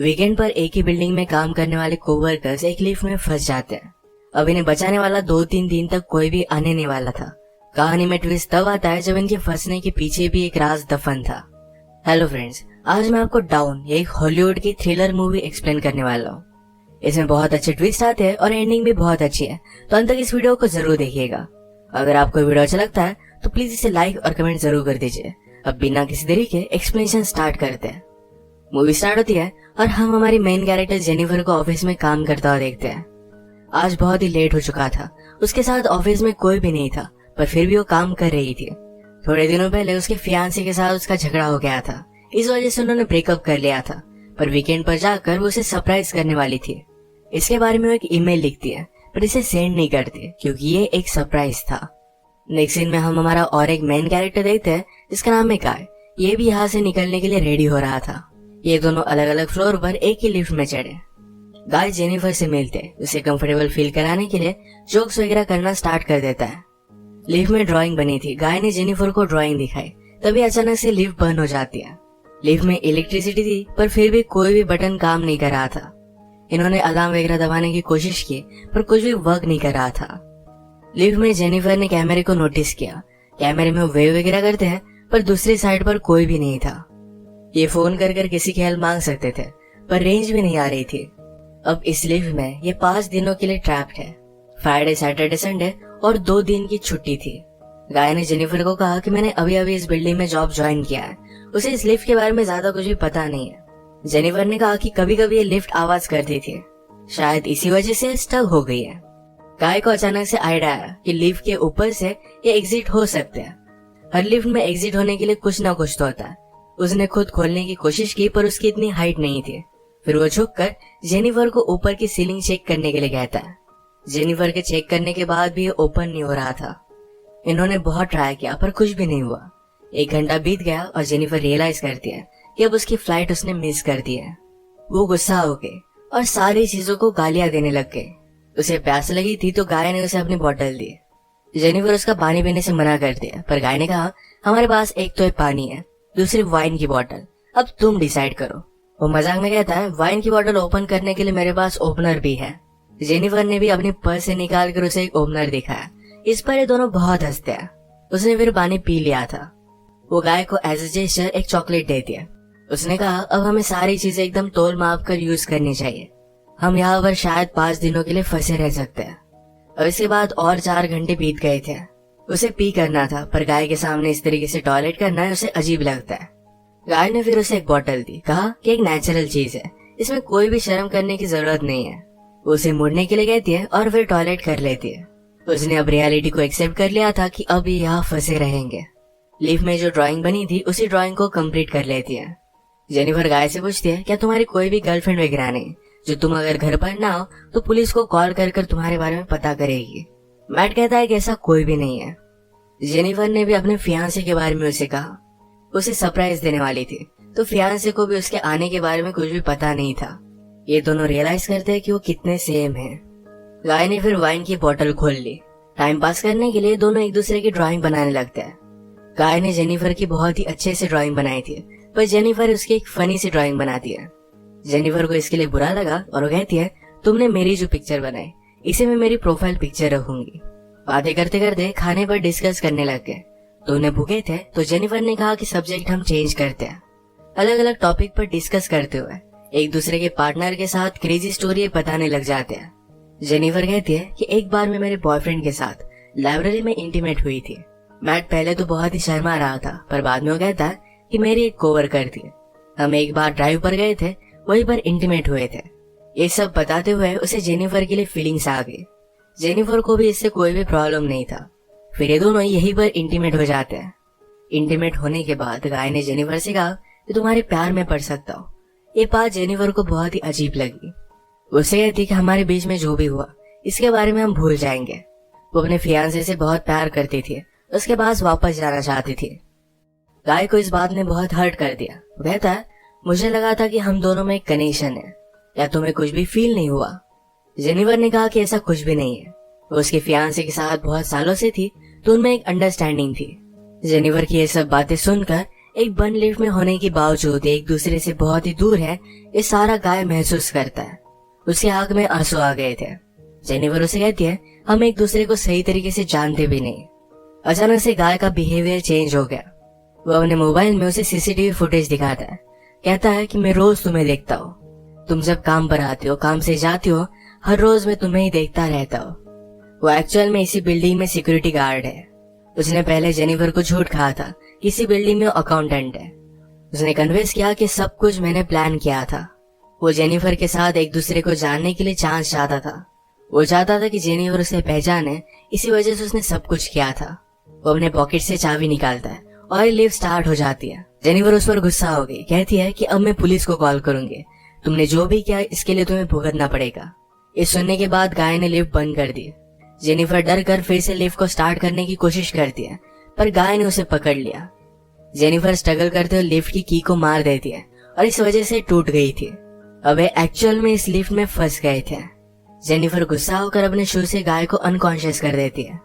Weekend पर एक ही building में काम करने वाले कोवर्कर्स एक लिफ्ट में फंस जाते हैं। अब इन्हें बचाने वाला 2-3 दिन तक कोई भी आने नहीं वाला था। कहानी में ट्विस्ट तब आता है जब इनके फंसने के पीछे भी एक राज दफन था। हेलो फ्रेंड्स, आज मैं आपको डाउन एक हॉलीवुड की थ्रिलर मूवी एक्सप्लेन करने वाला हूँ। इसमें बहुत अच्छे ट्विस्ट आते हैं और एंडिंग भी बहुत अच्छी है, तो अंत तक इस वीडियो को जरूर देखिएगा। अगर आपको वीडियो अच्छा लगता है तो प्लीज इसे लाइक और कमेंट जरूर कर दीजिए। अब बिना किसी देरी के एक्सप्लेनेशन स्टार्ट करते हैं। मूवी स्टार्ट होती है और हम हमारी मेन कैरेक्टर जेनिफर को ऑफिस में काम करता हुआ देखते हैं। आज बहुत ही लेट हो चुका था। उसके साथ ऑफिस में कोई भी नहीं था, पर फिर भी वो काम कर रही थी। थोड़े दिनों पहले उसके फियांसे के साथ उसका झगड़ा हो गया था, इस वजह से उन्होंने ब्रेकअप कर लिया था। पर वीकेंड पर जाकर वो उसे सरप्राइज करने वाली थी। इसके बारे में वो एक ईमेल लिखती है, पर इसे सेंड नहीं करती क्योंकि ये एक सरप्राइज था। नेक्स्ट सीन में हम हमारा और एक मेन कैरेक्टर देखते हैं जिसका नाम है गाय। ये भी यहाँ से निकलने के लिए रेडी हो रहा था। ये दोनों अलग अलग फ्लोर पर एक ही लिफ्ट में चढ़े। गाय जेनिफर से मिलते उसे कंफर्टेबल फील कराने के लिए जोक्स वगैरह करना स्टार्ट कर देता है। लिफ्ट में ड्राइंग बनी थी। गाय ने जेनिफर को ड्राइंग दिखाई, तभी अचानक से लिफ्ट बंद हो जाती है। लिफ्ट में इलेक्ट्रिसिटी थी, पर फिर भी कोई भी बटन काम नहीं कर रहा था। इन्होंने अलार्म वगैरह दबाने की कोशिश की, पर कुछ भी वर्क नहीं कर रहा था। लिफ्ट में जेनिफर ने कैमरे को नोटिस किया। कैमरे में वेव वगैरह करते हैं, पर दूसरी साइड पर कोई भी नहीं था। ये फोन कर किसी की हेल्प मांग सकते थे, पर रेंज भी नहीं आ रही थी। अब इस लिफ्ट में ये 5 दिनों के लिए ट्रैप्ड है। फ्राइडे, सैटरडे, संडे और 2 दिन की छुट्टी थी। गाय ने जेनिफर को कहा कि मैंने अभी अभी इस बिल्डिंग में जॉब ज्वाइन किया है, उसे इस लिफ्ट के बारे में ज्यादा कुछ भी पता नहीं है। जेनिफर ने कहा कि कभी कभी ये लिफ्ट आवाज करती थी, शायद इसी वजह से स्टक हो गई है। गाय को अचानक से आइडिया आया कि लिफ्ट के ऊपर से ये एग्जिट हो सकते हैं। हर लिफ्ट में एग्जिट होने के लिए कुछ ना कुछ तो होता है। उसने खुद खोलने की कोशिश की, पर उसकी इतनी हाइट नहीं थी। फिर वो झुककर जेनिफर को ऊपर की सीलिंग चेक करने के लिए कहता है। जेनिफर के चेक करने के बाद भी ये ओपन नहीं हो रहा था। इन्होंने बहुत ट्राई किया, पर कुछ भी नहीं हुआ। 1 घंटा बीत गया और जेनिफर रियलाइज करती है कि अब उसकी फ्लाइट उसने मिस कर दी है। वो गुस्सा हो गई और सारी चीजों को गालियां देने लग गई। उसे प्यास लगी थी तो गाय ने उसे अपनी बोतल दी। जेनिफर उसका पानी पीने से मना कर दिया, पर गाय ने कहा हमारे पास एक तो पानी है, दूसरी वाइन की बोतल, अब तुम डिसाइड करो। वो मजाक में कहता है वाइन की बोतल ओपन करने के लिए मेरे पास ओपनर भी है। जेनिफर ने भी अपनी पर्स से निकाल कर उसे एक ओपनर दिखाया। इस पर ये दोनों बहुत हंसते हैं। उसने फिर पानी पी लिया था। वो गाय को एज ए जेस्चर एक चॉकलेट देती है। उसने कहा अब हमें सारी चीजें एकदम तोल माप कर यूज करनी चाहिए। हम यहाँ पर शायद 5 दिनों के लिए फंसे रह सकते हैं। और इसके बाद और 4 घंटे बीत गए थे। उसे पी करना था, पर गाय के सामने इस तरीके से टॉयलेट करना है उसे अजीब लगता है। गाय ने फिर उसे एक बोतल दी, कहा कि एक नेचुरल चीज है, इसमें कोई भी शर्म करने की जरूरत नहीं है। वो उसे मुड़ने के लिए कहती है और फिर टॉयलेट कर लेती है। उसने अब रियलिटी को एक्सेप्ट कर लिया था कि अब ये यहाँ फंसे रहेंगे। लिफ्ट में जो ड्राइंग बनी थी उसी ड्राइंग को कंप्लीट कर लेती है। जेनिफर गाय से पूछती है क्या तुम्हारी कोई भी गर्लफ्रेंड वगैरह नहीं, जो तुम अगर घर पर ना हो तो पुलिस को कॉल कर तुम्हारे बारे में पता करेगी। मैट कहता है कि ऐसा कोई भी नहीं है। जेनिफर ने भी अपने फियांसे के बारे में उसे कहा। उसे सरप्राइज देने वाली थी, तो फियांसे को भी उसके आने के बारे में कुछ भी पता नहीं था। ये दोनों रियलाइज करते हैं कि वो कितने सेम हैं। गाय ने फिर वाइन की बोतल खोल ली। टाइम पास करने के लिए दोनों एक दूसरे की ड्राइंग बनाने लगते हैं। गाय ने जेनिफर की बहुत ही अच्छे से ड्राइंग बनाई थी, पर जेनिफर उसकी एक फनी सी ड्राइंग बनाती है। जेनिफर को इसके लिए बुरा लगा और वो कहती है तुमने मेरी जो पिक्चर बनाई इसे मैं मेरी प्रोफाइल पिक्चर रखूंगी। बातें करते करते खाने पर डिस्कस करने लग गए। दोनों भूखे थे तो जेनिफर ने कहा कि सब्जेक्ट हम चेंज करते हैं। अलग अलग टॉपिक पर डिस्कस करते हुए एक दूसरे के पार्टनर के साथ क्रेजी स्टोरी बताने लग जाते हैं। जेनिफर कहती है कि एक बार मैं मेरे बॉयफ्रेंड के साथ लाइब्रेरी में इंटीमेट हुई थी। मैट पहले तो बहुत ही शर्मा रहा था, पर बाद में वो कहता है कि मेरी एक कोवर्कर थी। हम एक बार ड्राइव पर गए थे, वहीं पर इंटीमेट हुए थे। ये सब बताते हुए उसे जेनिफर के लिए फीलिंग्स आ गई। जेनिफर को भी इससे कोई भी प्रॉब्लम नहीं था। फिर ये दोनों यहीं पर इंटीमेट हो जाते हैं। इंटीमेट होने के बाद गाय ने जेनिफर से कहा कि तुम्हारे प्यार में पड़ सकता हूँ। ये बात जेनिफर को बहुत ही अजीब लगी। उससे कहती कि हमारे बीच में जो भी हुआ इसके बारे में हम भूल जाएंगे। वो अपने फियांसे से बहुत प्यार करती थी, उसके पास वापस जाना चाहती थी। गाय को इस बात ने बहुत हर्ट कर दिया। वो कहता है मुझे लगा था कि हम दोनों में एक कनेक्शन है, या तुम्हें कुछ भी फील नहीं हुआ। जेनिफर ने कहा कि ऐसा कुछ भी नहीं है। वो उसके फियांसे के साथ बहुत सालों से थी, तो उनमें एक अंडरस्टैंडिंग थी। जेनिफर की ये सब बातें सुनकर एक बंद लिफ्ट में होने के बावजूद एक दूसरे से बहुत ही दूर है, ये सारा गाय महसूस करता है। उसकी आंख में आंसू आ गए थे। जेनिफर उसे कहती है, हम एक दूसरे को सही तरीके से जानते भी नहीं। अचानक से गाय का बिहेवियर चेंज हो गया। वो अपने मोबाइल में उसे सीसीटीवी फुटेज दिखाता है। कहता है कि मैं रोज तुम्हें देखता हूँ, तुम जब काम पर आते हो, काम से जाती हो, हर रोज मैं तुम्हें ही देखता रहता हूँ। वो एक्चुअल में इसी बिल्डिंग में सिक्योरिटी गार्ड है। उसने पहले जेनिफर को झूठ कहा था कि इसी बिल्डिंग में अकाउंटेंट है। उसने कन्विंस किया कि सब कुछ मैंने प्लान किया था। वो जेनिफर के साथ एक दूसरे को जानने के लिए चांस चाहता था। वो चाहता था कि जेनिफर उसे पहचाने, इसी वजह से उसने सब कुछ किया था। वो अपने पॉकेट से चाबी निकालता है और लिफ्ट स्टार्ट हो जाती है। जेनिफर उस पर गुस्सा हो गई। कहती है कि अब मैं पुलिस को कॉल करूंगी, तुमने जो भी किया इसके लिए तुम्हें भुगतना पड़ेगा। ये सुनने के बाद गाय ने लिफ्ट बंद कर दी। जेनिफर डर कर फिर से लिफ्ट को स्टार्ट करने की कोशिश करती है, पर गाय ने उसे पकड़ लिया। जेनिफर स्ट्रगल करते हुए लिफ्ट की को मार देती है और इस वजह से टूट गई थी। अब वे एक्चुअल में इस लिफ्ट में फंस गए थे। जेनिफर गुस्सा होकर अपने शू से गाय को अनकॉन्शियस कर देती है।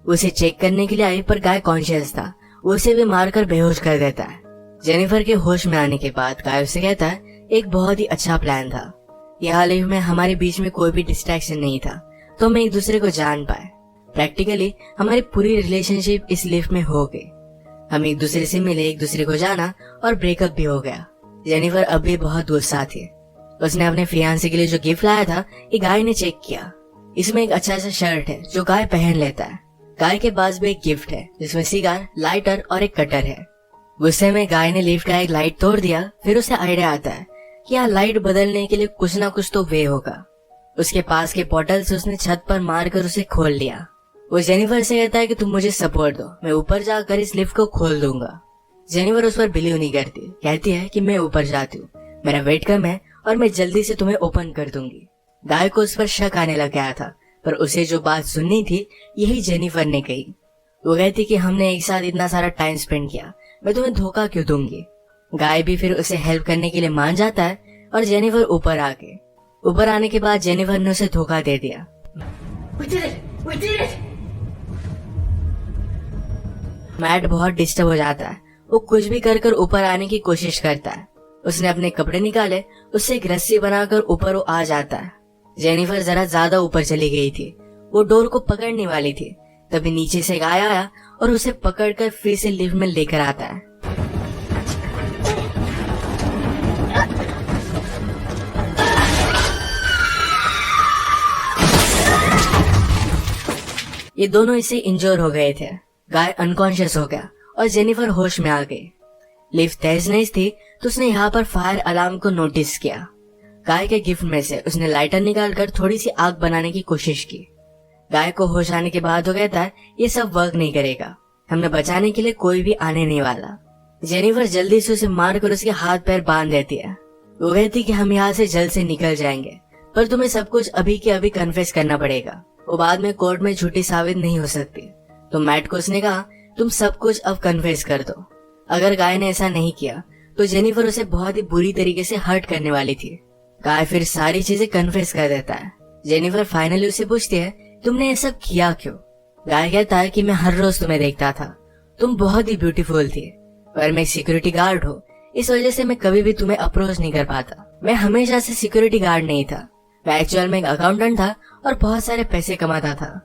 उसे चेक करने के लिए आई, पर गाय कॉन्शियस था। उसे भी मारकर बेहोश कर देता है। जेनिफर के होश में आने के बाद गाय उसे कहता है, एक बहुत ही अच्छा प्लान था। यहाँ लिफ्ट में हमारे बीच में कोई भी डिस्ट्रैक्शन नहीं था, तो हम एक दूसरे को जान पाए। प्रैक्टिकली हमारी पूरी रिलेशनशिप इस लिफ्ट में हो गई। हम एक दूसरे से मिले, एक दूसरे को जाना और ब्रेकअप भी हो गया। जेनिफर अब भी बहुत गुस्सा थी। उसने अपने फियांसे के लिए जो गिफ्ट लाया था, ये गाय ने चेक किया। इसमें एक अच्छा सा शर्ट है जो गाय पहन लेता है। गाय के पास भी एक गिफ्ट है जिसमें सिगार, लाइटर और एक कटर है। गुस्से में गाय ने लिफ्ट का एक लाइट तोड़ दिया। फिर उसे आइडिया आता है कि यहाँ लाइट बदलने के लिए कुछ ना कुछ तो वे होगा। उसके पास के पोर्टल से उसने छत पर मारकर उसे खोल लिया। वो जेनिफर से कहता है कि तुम मुझे सपोर्ट दो, मैं ऊपर जाकर इस लिफ्ट को खोल दूंगा। जेनिफर उस पर बिलीव नहीं करती। कहती है कि मैं ऊपर जाती हूँ, मेरा वेट कम है और मैं जल्दी से तुम्हें ओपन कर दूंगी। गाय को उस पर शक आने लग गया था, पर उसे जो बात सुननी थी यही जेनिफर ने कही। वो कहती कि हमने एक साथ इतना सारा टाइम स्पेंड किया, मैं तुम्हें धोखा क्यों दूंगी। गाय भी फिर उसे हेल्प करने के लिए मान जाता है और जेनिफर ऊपर आने के बाद जेनिफर ने उसे धोखा दे दिया। मैट बहुत डिस्टर्ब हो जाता है। वो कुछ भी कर ऊपर आने की कोशिश करता है। उसने अपने कपड़े निकाले, उससे एक रस्सी बनाकर ऊपर वो आ जाता है। जेनिफर जरा ज्यादा ऊपर चली गई थी। वो डोर को पकड़ने वाली थी, तभी नीचे से गाय आया और उसे पकड़कर फिर से लिफ्ट में लेकर आता है। ये दोनों इससे इंजोर हो गए थे। गाय अनकॉन्शियस हो गया और जेनिफर होश में आ गई। लिफ्ट तेज नहीं थी तो उसने यहाँ पर फायर अलार्म को नोटिस किया। गाय के गिफ्ट में से उसने लाइटर निकालकर थोड़ी सी आग बनाने की कोशिश की। गाय को होश आने के बाद वो कहता है, ये सब वर्क नहीं करेगा, हमें बचाने के लिए कोई भी आने नहीं वाला। जेनिफर जल्दी से उसे मारकर उसके हाथ पैर बांध देती है। वो कहती कि हम यहाँ से जल्द से निकल जाएंगे, पर तुम्हें सब कुछ अभी के अभी कन्फेस करना पड़ेगा। वो बाद में कोर्ट में झूठी साबित नहीं हो सकती। तो मैट को उसने कहा, तुम सब कुछ अब कन्फेस कर दो। अगर गाय ने ऐसा नहीं किया तो जेनिफर उसे बहुत ही बुरी तरीके से हर्ट करने वाली थी। गाय फिर सारी चीजें कन्फेस कर देता है। जेनिफर फाइनली उसे पूछती है, तुमने ऐसा किया क्यों। गाय कहता है कि मैं हर रोज तुम्हें देखता था, तुम बहुत ही ब्यूटीफुल थी, पर मैं सिक्योरिटी गार्ड हूँ, इस वजह से मैं कभी भी तुम्हें अप्रोच नहीं कर पाता। मैं हमेशा से सिक्योरिटी गार्ड नहीं था, मैं एक्चुअल में एक अकाउंटेंट था और बहुत सारे पैसे कमाता था।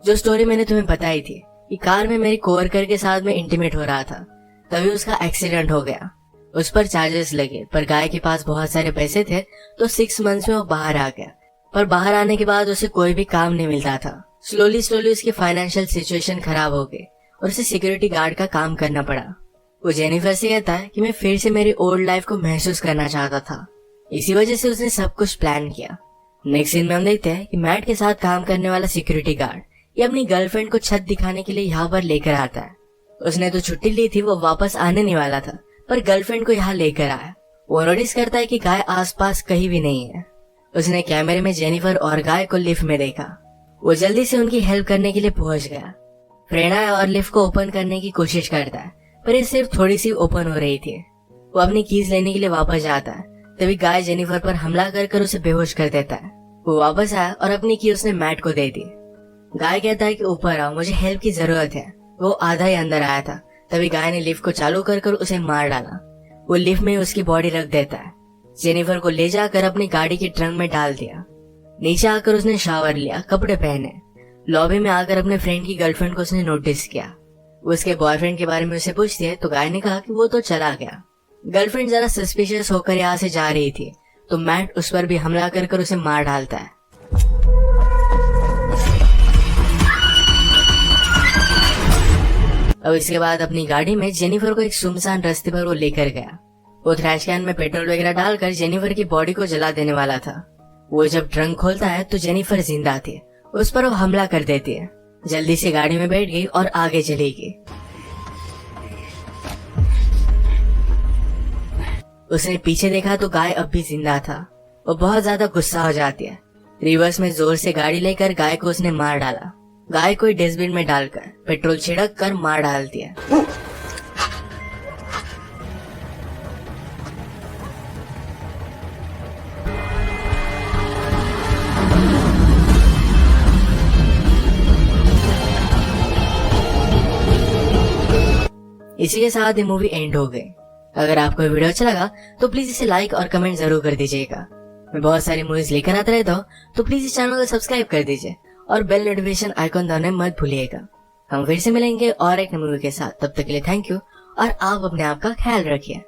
जो स्टोरी मैंने तुम्हें बताई थी कि कार में मेरी कोवर्कर के साथ में इंटीमेट हो रहा था, तभी उसका एक्सीडेंट हो गया। उस पर चार्जेस लगे, पर गाय के पास बहुत सारे पैसे थे तो 6 मंथ्स में वो बाहर आ गया। पर बाहर आने के बाद उसे कोई भी काम नहीं मिलता था। स्लोली उसकी फाइनेंशियल सिचुएशन खराब हो गई और उसे सिक्योरिटी गार्ड का काम करना पड़ा। वो जेनिफर से कहता है कि मैं फिर से मेरी ओल्ड लाइफ को महसूस करना चाहता था, इसी वजह से उसने सब कुछ प्लान किया। नेक्स्ट सीन में हम देखते हैं कि मैट के साथ काम करने वाला सिक्योरिटी गार्ड ये अपनी गर्लफ्रेंड को छत दिखाने के लिए यहाँ पर लेकर आता है। उसने तो छुट्टी ली थी, वो वापस आने नहीं वाला था, पर गर्लफ्रेंड को यहाँ लेकर आया। वो नोटिस करता है कि गाय आसपास कहीं भी नहीं है। उसने कैमरे में जेनिफर और गाय को लिफ्ट में देखा। वो जल्दी से उनकी हेल्प करने के लिए पहुंच गया। फ्रेड आया और लिफ्ट को ओपन करने की कोशिश करता है, पर ये सिर्फ थोड़ी सी ओपन हो रही थी। वो अपनी कीज लेने के लिए वापस जाता है, तभी गाय जेनिफर पर हमला कर उसे बेहोश कर देता है। वो वापस आया और अपनी की उसने मैट को दे दी। गाय कहता है कि ऊपर आओ, मुझे हेल्प की जरूरत है। वो आधा ही अंदर आया था तभी गाय ने लिफ्ट को चालू कर उसे मार डाला। वो लिफ्ट में उसकी बॉडी रख देता है। जेनिफर को ले जाकर अपनी गाड़ी के ट्रंक में डाल दिया। नीचे आकर उसने शावर लिया, कपड़े पहने। लॉबी में आकर अपने फ्रेंड की गर्लफ्रेंड को उसने नोटिस किया। वो उसके बॉयफ्रेंड के बारे में उसे पूछती है तो गाय ने कहा कि वो तो चला गया। गर्लफ्रेंड जरा सस्पिशियस होकर यहाँ से जा रही थी तो मैट उस पर भी हमला कर उसे मार डालता है। अब इसके बाद अपनी गाड़ी में जेनिफर को एक सुनसान रास्ते पर वो लेकर गया। वो ट्रैश कैन में पेट्रोल वगैरह डालकर जेनिफर की बॉडी को जला देने वाला था। वो जब ट्रंक खोलता है तो जेनिफर जिंदा थी। उस पर वो हमला कर देती है। जल्दी से गाड़ी में बैठ गई और आगे चली गई। उसने पीछे देखा तो गाय अब भी जिंदा था। वो बहुत ज्यादा गुस्सा हो जाती है। रिवर्स में जोर से गाड़ी लेकर गाय को उसने मार डाला। गाय को डस्टबिन में डालकर पेट्रोल छिड़क कर मार डालती है। इसी के साथ ये मूवी एंड हो गई। अगर आपको वीडियो अच्छा लगा तो प्लीज इसे लाइक और कमेंट जरूर कर दीजिएगा। मैं बहुत सारी मूवीज लेकर आता रहता हूँ तो प्लीज इस चैनल को सब्सक्राइब कर दीजिए और बेल नोटिफिकेशन आइकॉन दबाना मत भूलिएगा। हम फिर से मिलेंगे और एक मूवी के साथ। तब तक के लिए थैंक यू और आप अपने आप का ख्याल रखिए।